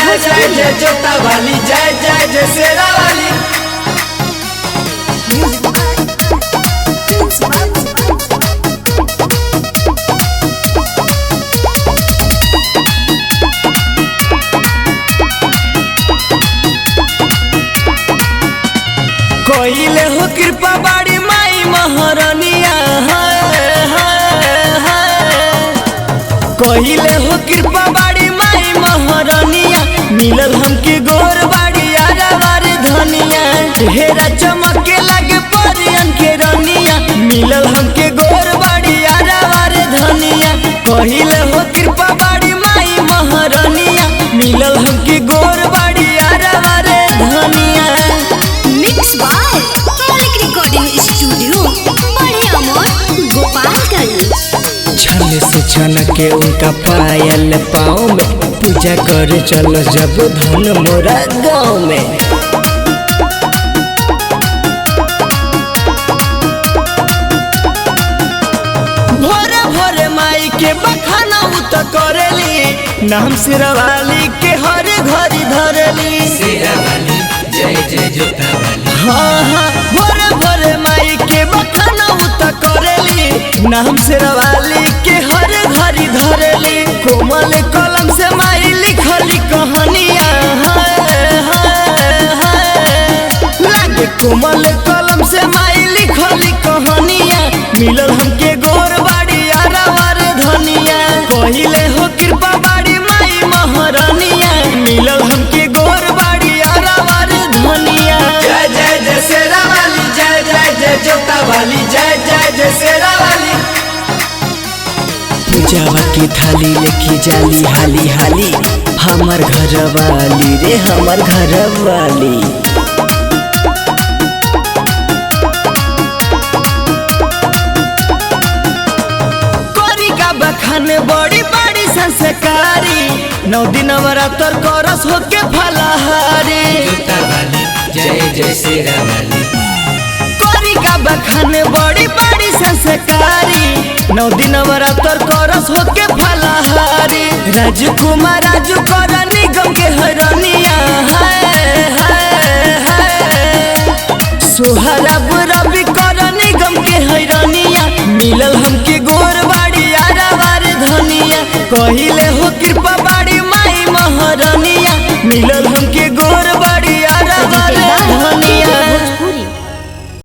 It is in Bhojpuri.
जय जय जय जोता वाली, जय जय जय शेरा वाली। कोइले हो कृपा बाड़ी माई महारानिया, कोइले हो कृपा बाड़ी माई महारानिया। मिलल हमके गोर बाड़ी आरावार धनिया, ढेरा चमके लगे परियन के रनिया। मिलल हमके गोर बाड़ी आरावार धनिया, कोइले हो कृपा बाड़ी माई महारानिया। मिलल हमके गोर बाड़ी आरावार धनिया। Mix by Malik recording studio Bade Amor Gopalganj. छल से छनके के उनका पायल पाँव में, पूजा करे चलो जब धन मोरा गाँव में। भोरे भोरे माई के बखाना उत करेली, नाम सिरवाली के हर घड़ी धरेली। शेरा वाली जय जय जोता वाली। हाँ हाँ भोरे भोरे माई के बखाना उत करेली, नाम सिरवाली के हर घड़ी धरेली। कोमल कलम से माई लिखली कहानियाँ, लागे कोमल कलम से माई लिखली कहानियाँ। मिलल हमके गोर बाड़ी आरावार धनिया, कहिले हो कृपा बाड़ी माई महारानिया। मिलल हमके गोर बाड़ी आरावार धनिया। जय जय जय शेरा वाली, जय जय जय जोता वाली, जय जय जय शेरा वाली। पूजावा की थाली लेके जाली हाली हाली, हमर घर वाली रे हमर घर वाली। बखान बड़ी बड़ी संस्कारी, 9 दिन नवरात्र करस होके फलाहारी। जोता वाली जय जय शेरा वाली। कोरी का बखान बड़ी बड़ी संस्कारी, 9 दिन नवरात्र करस होके फलाहारी। राजकुमार राजू कर निगम के हरनिया, सोहरा रवि कर निगम के हरनिया। मिलल हमके गोर बाड़ी आरावार धनिया, कहिले हो कृपा बाड़ी माई महारानिया। मिलल